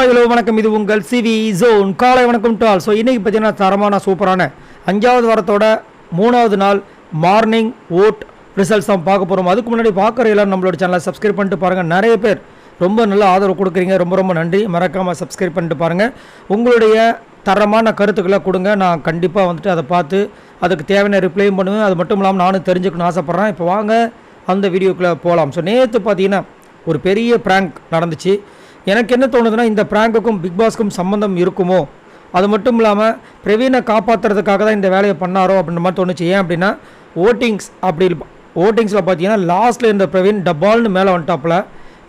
Hi hello வணக்கம். இது உங்கள் சிவி ஜோன். காலை வணக்கம் டு ஆல். ஸோ இன்றைக்கி பார்த்தீங்கன்னா தரமான சூப்பரான 5வது வாரத்தோட 3வது நாள் மார்னிங் ஓட் ரிசல்ட்ஸ் தான் பார்க்க போகிறோம். அதுக்கு முன்னாடி பார்க்குற எல்லாரும் நம்மளோட சேனலை சப்ஸ்கிரைப் பண்ணிட்டு பாருங்கள். நிறைய பேர் ரொம்ப நல்ல ஆதரவு கொடுக்குறீங்க, ரொம்ப ரொம்ப நன்றி. மறக்காமல் சப்ஸ்கிரைப் பண்ணிட்டு பாருங்கள். உங்களுடைய தரமான கருத்துக்களை கொடுங்க. நான் கண்டிப்பாக வந்துட்டு அதை பார்த்து அதுக்கு தேவையான ரிப்ளையும் பண்ணுவேன். அது மட்டும் இல்லாமல் நானும் தெரிஞ்சுக்கணும்னு ஆசைப்பட்றேன். இப்போ வாங்க அந்த வீடியோக்குள்ளே போகலாம். ஸோ நேற்று பார்த்தீங்கன்னா ஒரு பெரிய ப்ராங்க் நடந்துச்சு. எனக்கு என்ன தோணுதுன்னா, இந்த ப்ராங்குக்கும் பிக் பாஸ்க்கும் சம்மந்தம் இருக்குமோ, அது மட்டும் இல்லாமல் பிரவீனை காப்பாற்றுறதுக்காக தான் இந்த வேலையை பண்ணாரோ அப்படின்ற மாதிரி தோணுச்சு. ஏன் அப்படின்னா ஓட்டிங்ஸில் பார்த்தீங்கன்னா லாஸ்ட்டில் இந்த பிரவீன் டப்பால்னு மேலே வந்துட்டாப்புல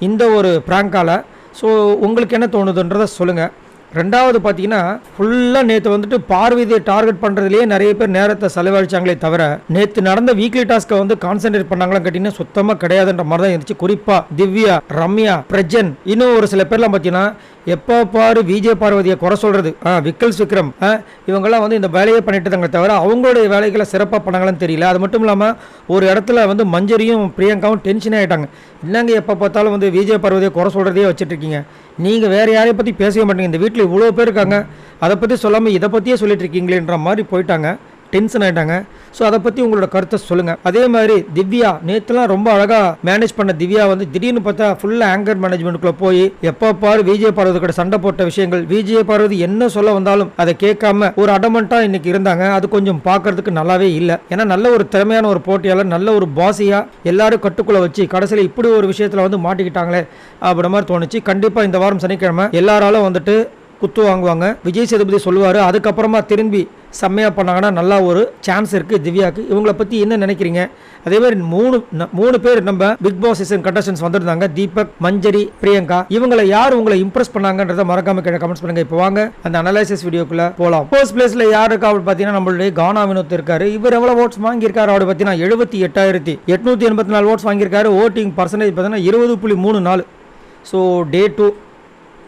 இந்த ஒரு ப்ராங்கால். ஸோ உங்களுக்கு என்ன தோணுதுன்றதை சொல்லுங்கள். ரெண்டாவது பார்த்தீங்கன்னா ஃபுல்லாக நேற்று வந்துட்டு பார்வதியை டார்கெட் பண்ணுறதுலேயே நிறைய பேர் நேரத்தை செலவழிச்சாங்களே தவிர நேற்று நடந்த வீக்லி டாஸ்க்கை வந்து கான்சென்ட்ரேட் பண்ணாங்களான்னு கேட்டிங்கன்னா சுத்தமாக கிடையாதுன்ற மாதிரி தான் இருந்துச்சு. குறிப்பாக திவ்யா, ரம்யா, பிரஜன், இன்னும் ஒரு சில பேர்லாம் பார்த்தீங்கன்னா எப்போ பாரு விஜய் பார்வதியை குறை சொல்கிறது, விக்கல்ஸ் விக்ரம், இவங்கெல்லாம் வந்து இந்த வேலையை பண்ணிட்டு தாங்க தவிர அவங்களுடைய வேலைகளை சிறப்பாக பண்ணாங்களான்னு தெரியல. அது மட்டும் இல்லாமல் ஒரு இடத்துல வந்து மஞ்சரியும் பிரியங்காவும் டென்ஷனே ஆகிட்டாங்க. என்னங்க எப்போ பார்த்தாலும் வந்து விஜய் பார்வதியை குறை சொல்கிறதே வச்சுட்ருக்கீங்க, நீங்கள் வேறு யாரையும் பற்றி பேசவே மாட்டீங்க, இந்த வீட்டில் இவ்வளோ பேர் இருக்காங்க, அதை பற்றி சொல்லாமல் இதை பற்றியே சொல்லிட்டு இருக்கீங்களேன்ற மாதிரி போயிட்டாங்க, டென்ஷன் ஆகிட்டாங்க. ஸோ அதை பற்றி உங்களோட கருத்தை சொல்லுங்கள். அதே மாதிரி திவ்யா நேற்றுலாம் ரொம்ப அழகாக மேனேஜ் பண்ண திவ்யா வந்து திடீர்னு பார்த்தா ஃபுல்லாக ஆங்கர் மேனேஜ்மெண்ட்டுக்குள்ளே போய் எப்போ பாரு விஜய் பார்வதி கூட சண்டை போட்ட விஷயங்கள், விஜய் பார்வதி என்ன சொல்ல வந்தாலும் அதை கேட்காம ஒரு அடமெண்ட்டாக இன்னைக்கு இருந்தாங்க. அது கொஞ்சம் பார்க்கறதுக்கு நல்லாவே இல்லை. ஏன்னா நல்ல ஒரு திறமையான ஒரு போட்டியாளர், நல்ல ஒரு பாசியாக எல்லாரும் கட்டுக்குள்ளே வச்சு கடைசியில் இப்படி ஒரு விஷயத்தில் வந்து மாட்டிக்கிட்டாங்களே அப்படின்ற மாதிரி தோணுச்சு. கண்டிப்பாக இந்த வாரம் சனிக்கிழமை எல்லாராலும் வந்துட்டு குத்து வாங்குவாங்க. விஜய் சேதுபதி சொல்லுவார். அதுக்கப்புறமா திரும்பி செம்மையாக பண்ணாங்கன்னா நல்லா ஒரு சான்ஸ் இருக்குது திவ்யாவுக்கு. இவங்களை பற்றி என்ன நினைக்கிறீங்க? அதே மாதிரி மூணு பேர் நம்ம பிக் பாஸ் சீசன் கண்டஸ்டன்ஸ் வந்திருந்தாங்க. தீபக், மஞ்சரி, பிரியங்கா. இவங்களை யார் உங்களை இம்ப்ரெஸ் பண்ணாங்கன்றத மறக்காம கமெண்ட்ஸ் பண்ணுங்க. இப்போ வாங்க அந்த அனலைசிஸ் வீடியோக்குள்ள போகலாம். ஃபர்ஸ்ட் பிளேஸ்ல யார் இருக்கா அப்படின்னு பார்த்தீங்கன்னா நம்மளுடைய கானா வினோத் இருக்காரு. இவர் எவ்வளோ ஓட்ஸ் வாங்கியிருக்காரு அப்படி பார்த்தீங்கன்னா 78,884 ஓட்ஸ் வாங்கியிருக்காரு. ஓட்டிங் பர்சன்டேஜ் பார்த்தீங்கன்னா 20.34. ஸோ டே 2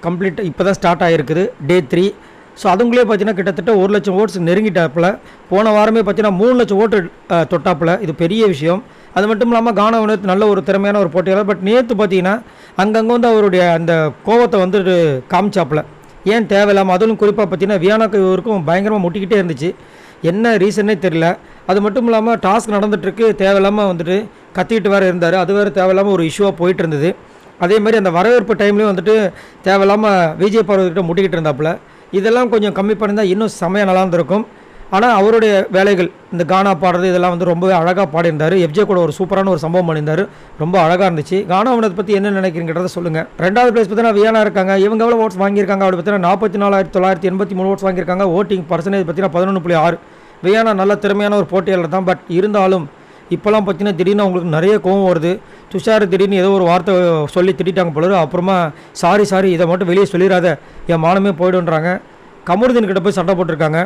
கம்ப்ளீட் இப்போ தான் ஸ்டார்ட் ஆகிருக்குது. டே 3. ஸோ அதுங்களே பார்த்தீங்கன்னா கிட்டத்தட்ட 1 லட்சம் ஓட்ஸ் நெருங்கிட்டாப்பில். போன வாரமே பார்த்தீங்கன்னா 3 லட்சம் ஓட்டு தொட்டாப்பில். இது பெரிய விஷயம். அது மட்டும் இல்லாமல் கானா வினோத் நல்ல ஒரு திறமையான ஒரு போட்டியாளர். பட் நேற்று பார்த்தீங்கன்னா அங்கங்கே வந்து அவருடைய அந்த கோவத்தை வந்துட்டு காமிச்சாப்பில். ஏன் தேவையில்லாமல், அதுவும் குறிப்பாக பார்த்தீங்கன்னா வியானாக்கு இவருக்கும் பயங்கரமாக முட்டிக்கிட்டே இருந்துச்சு. என்ன ரீசன்னே தெரியல. அது மட்டும் இல்லாமல் டாஸ்க் நடந்துகிட்ருக்கு, தேவையில்லாமல் வந்துட்டு கத்திக்கிட்டு வேறு இருந்தார். அது வேறு தேவையில்லாமல் ஒரு இஷ்யூவாக போயிட்டு இருந்தது. அதே மாதிரி அந்த வரவேற்பு டைம்லேயும் வந்துட்டு தேவையில்லாமல் விஜய் பார்வதிக்கிட்ட முட்டிக்கிட்டு இருந்தாப்புல. இதெல்லாம் கொஞ்சம் கம்மி பண்ணியிருந்தால் இன்னும் செம்மையாக நல்லா இருந்திருக்கும். ஆனால் அவருடைய வேலைகள் இந்த கானா பாடுறது இதெல்லாம் வந்து ரொம்பவே அழகாக பாடியிருந்தார். எஃப்ஜே கூட ஒரு சூப்பரான ஒரு சம்பவம் பண்ணியிருந்தார். ரொம்ப அழகாக இருந்துச்சு. கானா வினோத்தை பற்றி என்ன நினைக்கிறீங்கிறத சொல்லுங்கள். ரெண்டாவது பிளேஸ் பார்த்தீங்கன்னா வியானா இருக்காங்க. இவங்க எவ்வளோ ஓட்ஸ் வாங்கியிருக்காங்க அப்படி பார்த்தீங்கன்னா 44,983 ஓட்ஸ் வாங்கியிருக்காங்க. ஓட்டிங் பர்சன்டேஜ் பார்த்தீங்கன்னா 11.6. வியானா நல்ல திறமையான ஒரு போட்டியாளர் தான். பட் இருந்தாலும் இப்போலாம் பார்த்தீங்கன்னா திடீர்னு அவங்களுக்கு நிறைய கோவம் வருது. துஷார் திடீர்னு ஏதோ ஒரு வார்த்தை சொல்லி திட்டாங்க போல. அப்புறமா சாரி இதை மட்டும் வெளியே சொல்லிடாத, என் மானமே போய்டுன்றாங்க. கமருதீன் கிட்ட போய் சண்டை போட்டிருக்காங்க.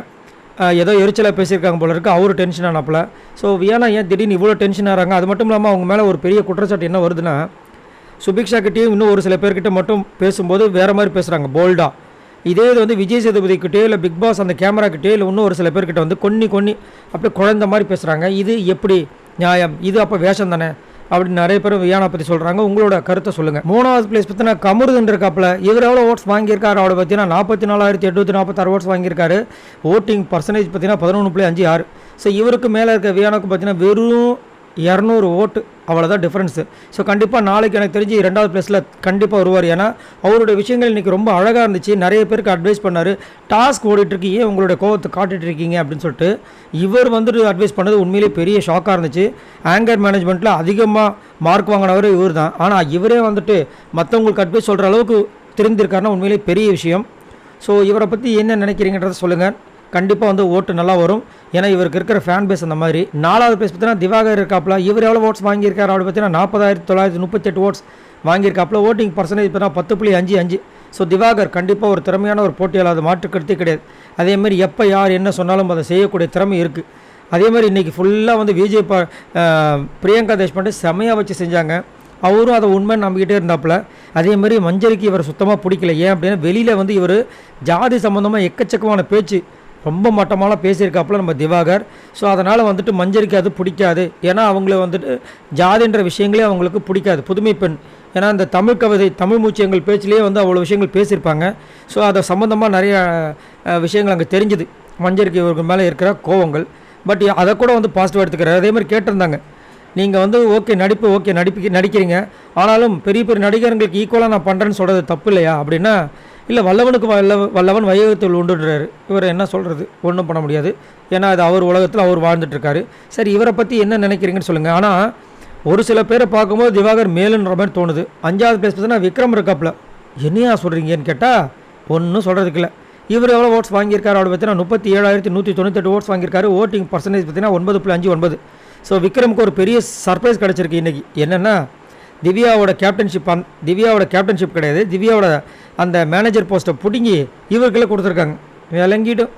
ஏதோ எரிச்சலாக பேசியிருக்காங்க போல இருக்குது. அவரு டென்ஷன் ஆனாப்பில். ஸோ வியானா ஏன் திடீர்னு இவ்வளோ டென்ஷன் ஆகிறாங்க? அது மட்டும் இல்லாமல் அவங்க மேலே ஒரு பெரிய குற்றச்சாட்டு என்ன வருதுன்னா, சுபிக்ஷா கிட்டேயும் இன்னும் ஒரு சில பேர்கிட்ட மட்டும் பேசும்போது வேறு மாதிரி பேசுகிறாங்க போல்டாக. இதே இது வந்து விஜய் சேதுபதிக்கிட்டே இல்லை பிக் பாஸ் அந்த கேமராக்கிட்டே இல்லை இன்னும் ஒரு சில பேர்கிட்ட வந்து கொன்னி அப்படியே குழந்த மாதிரி பேசுகிறாங்க. இது எப்படி நியாயம்? இது அப்போ வேஷம் தானே அப்படின்னு நிறைய பேர் வியானா பற்றி சொல்கிறாங்க. உங்களோட கருத்தை சொல்லுங்கள். 3வது பிளேஸ் பார்த்தீங்கன்னா கமருதன் இருக்காப்புல. இவர் எவ்வளோ ஓட்ஸ் வாங்கியிருக்காரு அவரை பார்த்தீங்கன்னா 44,846 ஓட்ஸ் வாங்கியிருக்காரு. ஓட்டிங் பர்சன்டேஜ் பார்த்தீங்கன்னா 11.56. ஸோ இவருக்கு மேலே இருக்க வியானாவுக்கு பார்த்தீங்கன்னா வெறும் 200 ஓட்டு, அவ்வளோதான் டிஃப்ரென்ஸு. ஸோ கண்டிப்பாக நாளைக்கு எனக்கு தெரிஞ்சு 2வது பிளேஸில் கண்டிப்பாக வருவார். ஏன்னா அவருடைய விஷயங்கள் இன்றைக்கி ரொம்ப அழகாக இருந்துச்சு. நிறைய பேருக்கு அட்வைஸ் பண்ணார். டாஸ்க் ஓடிட்டுருக்கு, ஏன் உங்களுடைய கோவத்தை காட்டிகிட்டு இருக்கீங்க அப்படின்னு சொல்லிட்டு இவர் வந்துட்டு அட்வைஸ் பண்ணது உண்மையிலே பெரிய ஷாக்காக இருந்துச்சு. ஆங்கர் மேனேஜ்மெண்ட்டில் அதிகமாக மார்க் வாங்கினவர் இவர் தான். ஆனால் இவரே வந்துட்டு மற்றவங்களுக்கு அட்வைஸ் சொல்கிற அளவுக்கு தெரிந்திருக்காருன்னா உண்மையிலே பெரிய விஷயம். ஸோ இவரை பற்றி என்ன நினைக்கிறீங்கன்றதை சொல்லுங்கள். கண்டிப்பாக வந்து ஓட்டு நல்லா வரும். ஏன்னா இவருக்கு இருக்கிற ஃபேன் பேஸ் அந்த மாதிரி. 4வது பிளேஸ் பார்த்தீங்கன்னா திவாகர் இருக்காப்புல. இவர் எவ்வளோ ஓட்ஸ் வாங்கியிருக்காரு அப்படி பார்த்தீங்கன்னா 40,938 ஓட்ஸ் வாங்கியிருக்காப்புல. ஓட்டிங் பர்சன்டேஜ் பார்த்தீங்கன்னா 10.55. ஸோ திவாகர் கண்டிப்பாக ஒரு திறமையான ஒரு போட்டியாளர், அது மாற்றுக்கருத்தே கிடையாது. அதேமாதிரி எப்போ யார் என்ன சொன்னாலும் அதை செய்யக்கூடிய திறமை இருக்குது. அதே மாதிரி இன்றைக்கி ஃபுல்லாக வந்து விஜய் பிரியங்கா தேஷ்பாண்டே செமையாக வச்சு செஞ்சாங்க. அவரும் அதை உண்மை நம்பிக்கிட்டே இருந்தாப்புல. அதே மாதிரி மஞ்சரிக்கு இவர் சுத்தமாக பிடிக்கல. ஏன் அப்படின்னா வெளியில் வந்து இவர் ஜாதி சம்மந்தமாக எக்கச்சக்கமான பேச்சு ரொம்ப மட்டமாலாம் பேசியிருக்காப்புல நம்ம திவாகர். ஸோ அதனால் வந்துட்டு மஞ்சரிக்கு அது பிடிக்காது. ஏன்னா அவங்கள வந்துட்டு ஜாதின்ற விஷயங்களே அவங்களுக்கு பிடிக்காது. புதுமை பெண் ஏன்னா இந்த தமிழ் கவிதை தமிழ் மூச்சு எங்கள் பேச்சிலேயே வந்து அவ்வளோ விஷயங்கள் பேசியிருப்பாங்க. ஸோ அதை சம்மந்தமாக நிறைய விஷயங்கள் அங்கே தெரிஞ்சுது, மஞ்சருக்கு இவருக்கு மேலே இருக்கிற கோவங்கள். பட் அதை கூட வந்து பாசிட்டிவாக எடுத்துக்கிறார். அதே மாதிரி கேட்டிருந்தாங்க, நீங்கள் வந்து ஓகே நடிப்பு ஓகே நடிக்கிறீங்க, ஆனாலும் பெரிய பெரிய நடிகர்களுக்கு ஈக்குவலாக நான் பண்ணுறேன்னு சொல்கிறது தப்பு இல்லையா அப்படின்னா, இல்லை வல்லவனுக்கு வல்லவன் வையகத்தில் உண்டுன்றாரு. இவர் என்ன சொல்கிறது, ஒன்றும் பண்ண முடியாது. ஏன்னா அது அவர் உலகத்தில் அவர் வாழ்ந்துட்டுருக்காரு. சரி, இவரை பற்றி என்ன நினைக்கிறீங்கன்னு சொல்லுங்கள். ஆனால் ஒரு சில பேரை பார்க்கும்போது திவாகர் மேலுன்ற மாதிரி தோணுது. 5வது பிளேஸ் பார்த்தீங்கன்னா விக்ரம் இருக்காப்புல. என்னையா சொல்கிறீங்கன்னு கேட்டால் ஒன்றும் சொல்கிறதுக்கு இல்லை. இவர் எவ்வளோ ஓட்ஸ் வாங்கியிருக்காரு அப்படி பார்த்தீங்கன்னா 37,198 ஓட்ஸ் வாங்கியிருக்காரு. ஓட்டிங் பர்சன்டேஜ் பார்த்தீங்கன்னா 9.59. ஸோ விக்ரமுக்கு ஒரு பெரிய சர்ப்ரைஸ் கிடச்சிருக்கு இன்றைக்கி. என்னென்னா திவ்யாவோட கேப்டன்ஷிப் கிடையாது, திவ்யாவோட அந்த மேனேஜர் போஸ்ட்டை பிடுங்கி இவருக்குள்ளே கொடுத்துருக்காங்க. விளங்கிடும்.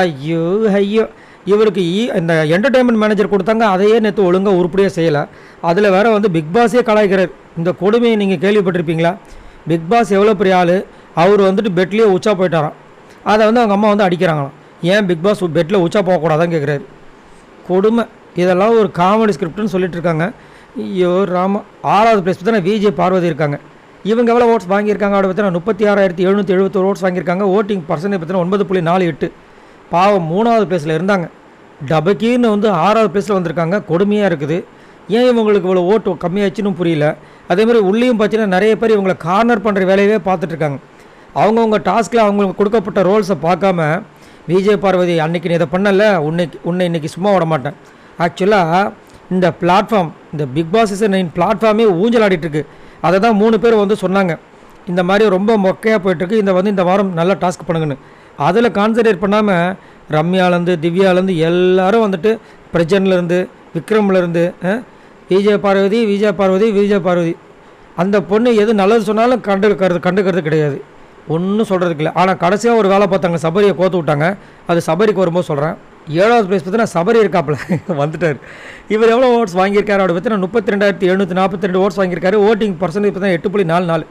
ஐயோ ஐயோ, இவருக்கு இந்த என்டர்டெயின்மெண்ட் மேனேஜர் கொடுத்தாங்க, அதையே நேற்று ஒழுங்காக உருப்படியாக செய்யலை. அதில் வேறு வந்து பிக் பாஸே கலாய்க்கிறார். இந்த கொடுமையை நீங்கள் கேள்விப்பட்டிருப்பீங்களா? பிக் பாஸ் எவ்வளோ பெரிய ஆள், அவர் வந்துட்டு பெட்லேயே உச்சா போயிட்டாராம். அதை வந்து அவங்க அம்மா வந்து அடிக்கிறாங்களாம். ஏன் பிக் பாஸ் பெட்டில் உச்சா போகக்கூடாதான்னு கேட்குறாரு. கொடுமை. இதெல்லாம் ஒரு காமெடி ஸ்கிரிப்ட்னு சொல்லிட்டு இருக்காங்க. ஐயோ ராமா. 6வது பிளேஸ் பார்த்தீங்கன்னா விஜய் பார்வதி இருக்காங்க. இவங்க எவ்வளோ ஓட்ஸ் வாங்கியிருக்காங்க அப்படி பார்த்தீங்கன்னா 36,771 ஓட்ஸ் வாங்கியிருக்காங்க. ஓட்டிங் பர்சன்டேஜ் பார்த்தீங்கன்னா 9.48. பாவம் 3வது பிளேஸில் இருந்தாங்க. டபக்கீன்னு வந்து 6வது பிளேஸில் வந்திருக்காங்க. கொடுமையாக இருக்குது. ஏன் இவங்களுக்கு இவ்வளோ ஓட்டு கம்மியாச்சுன்னு புரியல. அதேமாதிரி உள்ளேயும் பார்த்தீங்கன்னா நிறைய பேர் இவங்களை கார்னர் பண்ணுற வேலையவே பார்த்துட்ருக்காங்க. அவங்கவுங்க டாஸ்கில் அவங்களுக்கு கொடுக்கப்பட்ட ரோல்ஸை பார்க்காம, விஜய் பார்வதி அன்றைக்கி நீ இதை பண்ணல, உன்னை இன்றைக்கி சும்மா விட மாட்டேன். ஆக்சுவலாக இந்த பிளாட்ஃபார்ம், இந்த பிக் பாஸ் சீசன் 9 பிளாட்ஃபார்மே ஊஞ்சல் ஆடிட்டுருக்கு. அதை தான் 3 பேர் வந்து சொன்னாங்க, இந்த மாதிரி ரொம்ப மொக்கையாக போயிட்டுருக்கு, இந்த வாரம் நல்லா டாஸ்க் பண்ணுங்கன்னு. அதில் கான்சன்ட்ரேட் பண்ணாமல் ரம்யாலேருந்து திவ்யாலேருந்து எல்லோரும் வந்துட்டு பிரஜன்லேருந்து விக்ரம்லேருந்து விஜய் பார்வதி அந்த பொண்ணு எது நல்லது சொன்னாலும் கண்டுக்கிறது கிடையாது, ஒன்றும் சொல்கிறதுக்கு இல்லை. ஆனால் கடைசியாக ஒரு வேலை பார்த்தாங்க, சபரியை கோத்து விட்டாங்க. அது சபரிக்கு வரும்போது சொல்கிறேன். 7வது பிளேஸ் பார்த்தீங்கன்னா சபரி இருக்காப்புல வந்துட்டார். இவர் எவ்வளோ ஓட்ஸ் வாங்கியிருக்காரு அப்படி பார்த்தீங்கன்னா 32,742 ஓட்ஸ் வாங்கியிருக்காரு. ஓட்டிங் பர்சன்டேஜ் பார்த்தீங்கன்னா 8.44.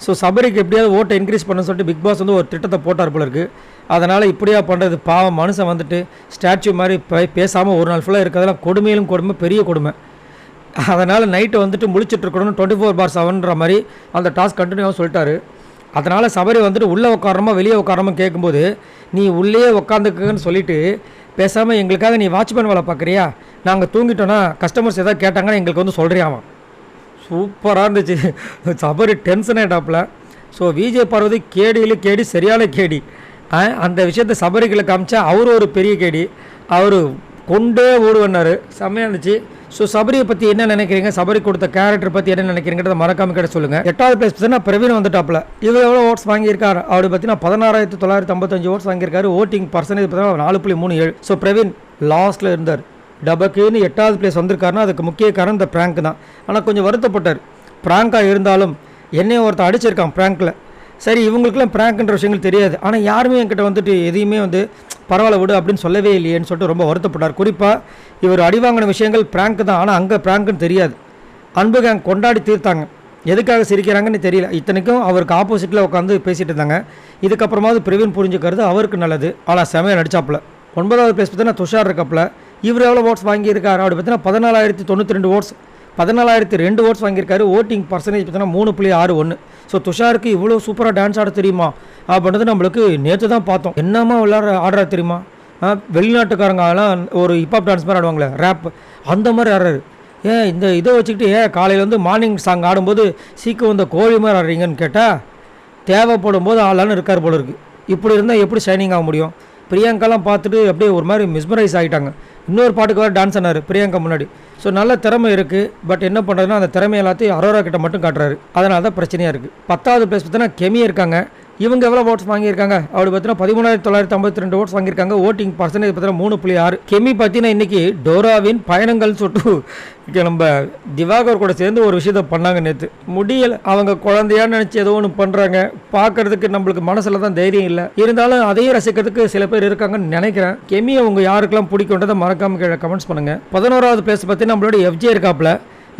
ஸோ சபரிக்கு எப்படியாவது ஓட்டை இன்க்ரீஸ் பண்ண சொல்லிட்டு பிக் பாஸ் வந்து ஒரு திட்டத்தை போட்டார் போல இருக்குது. அதனால் இப்படியா பண்ணுறது, பாவம் மனுஷன் வந்துட்டு ஸ்டாச்சு மாதிரி பேசாமல் ஒரு நாள் ஃபுல்லாக இருக்கிறதெல்லாம் கொடுமை, பெரிய கொடுமை. அதனால் நைட்டு வந்துட்டு முழிச்சிட்ருக்கணும்னு 24/7 மாதிரி அந்த டாஸ்க் கண்டினியூவாக சொல்லிட்டாரு. அதனால் சபரி வந்துட்டு உள்ளே உட்காரமா வெளியே உட்காரமா கேட்கும்போது, நீ உள்ளே உட்காந்துக்குன்னு சொல்லிவிட்டு பேசாமல் எங்களுக்காக நீ வாட்ச்மேன் வேலை பார்க்குறியா, நாங்கள் தூங்கிட்டோன்னா கஸ்டமர்ஸ் எதாவது கேட்டாங்கன்னா எங்களுக்கு வந்து சொல்கிறியாவான். சூப்பராக இருந்துச்சு. சபரி டென்ஷன் ஆகிட்டாப்புல. ஸோ விஜய் பார்வதி கேடி சரியான கேடி. அந்த விஷயத்தை சபரிகளை காமிச்சா அவர் ஒரு பெரிய கேடி, அவர் கொண்டே ஓடுவன்னார். செம்மையாக இருந்துச்சு. ஸோ சபரியை பற்றி என்ன நினைக்கிறீங்க, சபரி கொடுத்த கேரக்டர் பற்றி என்ன நினைக்கிறீங்கிறத மறக்காம கிட்ட சொல்லுங்கள். 8வது பிளேஸ் பார்த்தீங்கன்னா பிரவீன் வந்துட்டாப்புல. இவர் எவ்வளோ ஓட்ஸ் வாங்கியிருக்காரு அப்படி பார்த்தீங்கன்னா 16,955 ஓட்ஸ் வாங்கியிருக்காரு. ஓட்டிங் பர்சன்டேஜ் பார்த்தீங்கன்னா 4.37. ஸோ பிரவீன் லாஸ்ட்டில் இருந்தார். டபக்குன்னு 8வது பிளேஸ் வந்திருக்காருன்னா அதுக்கு முக்கிய காரணம் இந்த ப்ராங்க் தான். ஆனால் கொஞ்சம் வருத்தப்பட்டார். ப்ராங்காக இருந்தாலும் என்னையும் ஒருத்தர் அடிச்சிருக்கான் ப்ராங்க்கில். சரி, இவங்களுக்குலாம் ப்ராங்க்ன்ற விஷயங்கள் தெரியாது. ஆனால் யாருமே என்கிட்ட வந்துட்டு எதையுமே வந்து பரவாயில்ல விடு அப்படின்னு சொல்லவே இல்லையேன்னு சொல்லிட்டு ரொம்ப வருத்தப்பட்டார். குறிப்பாக இவர் அடிவாங்கின விஷயங்கள் ப்ராங்க் தான், ஆனால் அங்கே ப்ராங்க்குன்னு தெரியாது. அன்பு கேங் கொண்டாடி தீர்த்தாங்க. எதுக்காக சிரிக்கிறாங்கன்னு தெரியல. இத்தனைக்கும் அவருக்கு ஆப்போசிட்டில் உட்காந்து பேசிகிட்டு இருந்தாங்க. இதுக்கப்புறமாவது பிரவீன் புரிஞ்சுக்கிறது அவருக்கு நல்லது. ஆனால் செமையாக நடிச்சாப்புல. 9வது பிளேஸ் பார்த்தீங்கன்னா துஷார் இருக்காப்புல. இவர் எவ்வளோ ஓட்ஸ் வாங்கியிருக்காரு அப்படி பார்த்தீங்கன்னா 14,092 ஓட்ஸ் 14,002 ஓட்ஸ் வாங்கியிருக்காரு. ஓட்டிங் பர்சன்டேஜ் பார்த்தீங்கன்னா 3.61. ஸோ துஷாருக்கு இவ்வளோ சூப்பராக டான்ஸ் ஆட தெரியுமா அப்படின்றது நம்மளுக்கு நேற்று தான் பார்த்தோம். என்னமா ஆடுறா தெரியுமா, வெளிநாட்டுக்காரங்கலாம் ஒரு ஹிப்ஹாப் டான்ஸ் மாதிரி ஆடுவாங்களே, ரேப், அந்த மாதிரி ஆடுறாரு. ஏன் இந்த இதை வச்சுக்கிட்டு காலையில் வந்து மார்னிங் சாங் ஆடும்போது சீக்கிரம் வந்த கோழி மாதிரி ஆடுறீங்கன்னு கேட்டால், தேவைப்படும் போது ஆளான்னு இருக்கார் போல இருக்குது. இப்படி இருந்தால் எப்படி ஷைனிங் ஆக முடியும்? பிரியங்காலாம் பார்த்துட்டு அப்படியே ஒரு மாதிரி மிஸ்மரைஸ் ஆகிட்டாங்க. இன்னொரு பாட்டுக்கு வேறு டான்ஸ் ஆனார் பிரியங்கா முன்னாடி. ஸோ நல்ல திறமை இருக்குது. பட் என்ன பண்ணுறதுன்னா அந்த திறமை எல்லாத்தையும் அரோரா கிட்ட மட்டும் காட்டுறாரு. அதனால தான் பிரச்சனையாக இருக்குது. 10வது பிளேஸ் பார்த்தீங்கன்னா கெமி இருக்காங்க. இவங்க எவ்வளோ ஓட்ஸ் வாங்கியிருக்காங்க அப்படி பார்த்தீங்கன்னா 13,952 ஓட்ஸ் வாங்கியிருக்காங்க. ஓட்டிங் பர்சன்டேஜ் பார்த்தீங்கன்னா 3.6. கெமி பார்த்தீங்கன்னா இன்றைக்கி டோராவின் பயணங்கள்னு சொல்லிட்டு நம்ம திவாகர் கூட சேர்ந்து ஒரு விஷயத்த பண்ணாங்க நேற்று. முடியலை. அவங்க குழந்தையான்னு நினச்சி ஏதோ ஒன்று பண்ணுறாங்க. பார்க்கறதுக்கு நம்மளுக்கு மனசில் தான் தைரியம் இல்லை. இருந்தாலும் அதையும் ரசிக்கிறதுக்கு சில பேர் இருக்காங்கன்னு நினைக்கிறேன். கெமி அவங்க யாருக்கெல்லாம் பிடிக்குன்றதை மறக்காம கீழே கமெண்ட்ஸ் பண்ணுங்கள். 11வது பிளேஸ் பார்த்தீங்கன்னா நம்மளோட எஃப்ஜே இருக்காப்புல.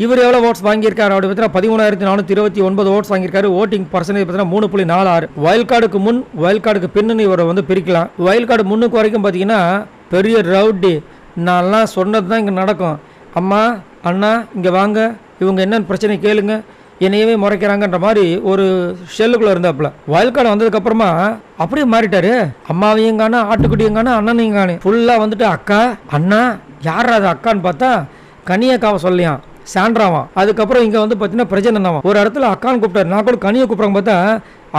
இவர் எவ்வளோ ஓட்ஸ் வாங்கியிருக்காரு அப்படி பார்த்தீங்கன்னா 13,429 ஓட்ஸ் வாங்கியிருக்காரு. ஓட்டிங் பர்சன்டேஜ் பார்த்தீங்கன்னா 3.46. வயல் கார்டுக்கு முன் வயல் கார்டுக்கு பின்னு இவரை வந்து பிரிக்கலாம். வயல் கார்டு முன்னுக்கு வரைக்கும் பார்த்தீங்கன்னா பெரிய ரவுடி, நான்லாம் சொன்னது தான் இங்கே நடக்கும், அம்மா அண்ணா இங்கே வாங்க, இவங்க என்னென்னு பிரச்சனை கேளுங்க, என்னையவே முறைக்கிறாங்கன்ற மாதிரி ஒரு ஷெல்லுக்குள்ளே இருந்தாப்புல. வைல்ட் கார்டு வந்ததுக்கப்புறமா அப்படியே மாறிட்டாரு. அம்மாவையும் காணா, ஆட்டுக்குட்டியும் காணா, அண்ணனையும் காணு. ஃபுல்லாக வந்துட்டு அக்கா அண்ணா யார் அது அக்கான்னு பார்த்தா கனியக்காவை சொல்லியான், சாண்ட்ராவான். அதுக்கப்புறம் இங்கே வந்து பார்த்தீங்கன்னா பிரஜனன்னாவான். ஒரு இடத்துல அக்கான்னு கூப்பிட்டாரு. நான் கூட கனியை கூப்பிட்றாங்க பார்த்தா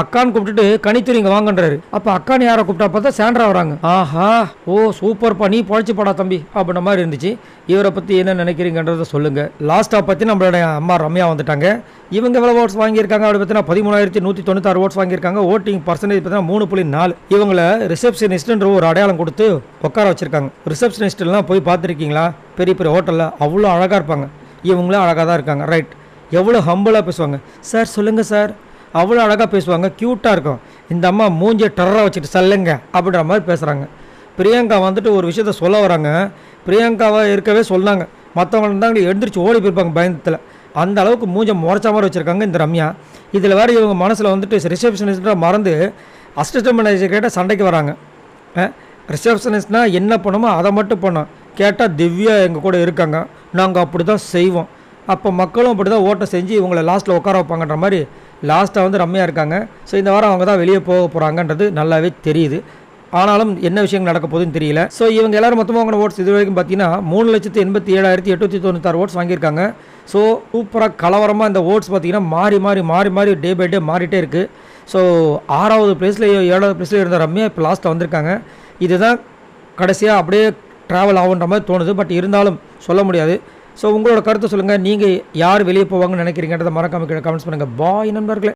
அக்கான்னு கூப்பிட்டுட்டு கனித்தூரி இங்கே வாங்கன்றாரு. அப்போ அக்கான்னு யாரை கூப்பிட்டா பார்த்தா சாண்ட்ரா வராங்க. ஆஹா, ஓ சூப்பர்ப்பா, நீ பொழைச்சி போடா தம்பி அப்படின்ற மாதிரி இருந்துச்சு. இவரை பற்றி என்ன நினைக்கிறீங்கன்றதை சொல்லுங்கள். லாஸ்ட்டாக பற்றி நம்மளுடைய அம்மா ரம்யா வந்துட்டாங்க. இவங்க எவ்வளோ ஓட்ஸ் வாங்கியிருக்காங்க அப்படி பார்த்தீங்கன்னா 13,196 ஓட்ஸ் வாங்கியிருக்காங்க. ஓட்டிங் பர்சன்டேஜ் பார்த்தீங்கன்னா 3.4. இவங்களை ரிசப்ஷனிஸ்ட்ன்ற ஒரு அடையாளம் கொடுத்து உட்கார வச்சிருக்காங்க. ரிசப்ஷனிஸ்ட்லாம் போய் பார்த்துருக்கீங்களா? பெரிய பெரிய ஹோட்டலில் அவ்வளோ அழகாக இருப்பாங்க. இவங்களும் அழகாக தான் இருக்காங்க. ரைட், எவ்வளோ ஹம்பிளாக பேசுவாங்க. சார் சொல்லுங்கள் சார், அவ்வளோ அழகாக பேசுவாங்க, க்யூட்டாக இருக்கும். இந்த அம்மா மூஞ்சியை டெரராக வச்சுட்டு சல்லுங்க அப்படின்ற மாதிரி பேசுகிறாங்க. பிரியங்கா வந்துட்டு ஒரு விஷயத்த சொல்ல வராங்க. பிரியங்காவை இருக்கவே சொன்னாங்க, மற்றவங்க இருந்தாங்க எழுந்திரிச்சு ஓடி போயிருப்பாங்க பயந்தத்தில். அந்த அளவுக்கு மூஞ்சை முறைச்ச மாதிரி வச்சுருக்காங்க இந்த ரம்யா. இதில் வேறு இவங்க மனசில் வந்துட்டு ரிசப்ஷனிஸ்ட்டாக மறந்து அசிஸ்டன்ட் மேனேஜர் கேட்டால் சண்டைக்கு வராங்க. ரிசப்ஷனிஸ்ட்னால் என்ன பண்ணுமோ அதை மட்டும் பண்ணோம். கேட்டால் திவ்யா எங்கள் கூட இருக்காங்க, நாங்கள் அப்படி தான் செய்வோம். அப்போ மக்களும் அப்படி தான் ஓட்டை செஞ்சு இவங்களை லாஸ்ட்டில் உட்கார வைப்பாங்கன்ற மாதிரி லாஸ்ட்டாக வந்து ரம்யா இருக்காங்க. ஸோ இந்த வாரம் அவங்க தான் வெளியே போக போகிறாங்கன்றது நல்லாவே தெரியுது. ஆனாலும் என்ன விஷயங்கள் நடக்க போகுதுன்னு தெரியல. ஸோ இவங்க எல்லோரும் மொத்தமாக வாங்கின ஓட்ஸ் இது வரைக்கும் பார்த்தீங்கன்னா 3,87,896 ஓட்ஸ் வாங்கியிருக்காங்க. ஸோ சூப்பராக கலவரமாக இந்த ஓட்ஸ் பார்த்தீங்கன்னா மாறி மாறி மாறி மாறி டே பை டே மாறிட்டே இருக்குது. ஸோ 6வது பிளேஸ்லேயோ 7வது பிளேஸ்லேயோ இருந்த ரம்யா இப்போ லாஸ்ட்டில் வந்திருக்காங்க. இதுதான் கடைசியாக அப்படியே ட்ராவல் ஆகுன்ற மாதிரி தோணுது. பட் இருந்தாலும் சொல்ல முடியாது. ஸோ உங்களோட கருத்தை சொல்லுங்கள். நீங்கள் யார் வெளியே போவாங்கன்னு நினைக்கிறீங்கன்றதை மறக்காம கீழே கமெண்ட்ஸ் பண்ணுங்கள். பாய் நண்பர்களே.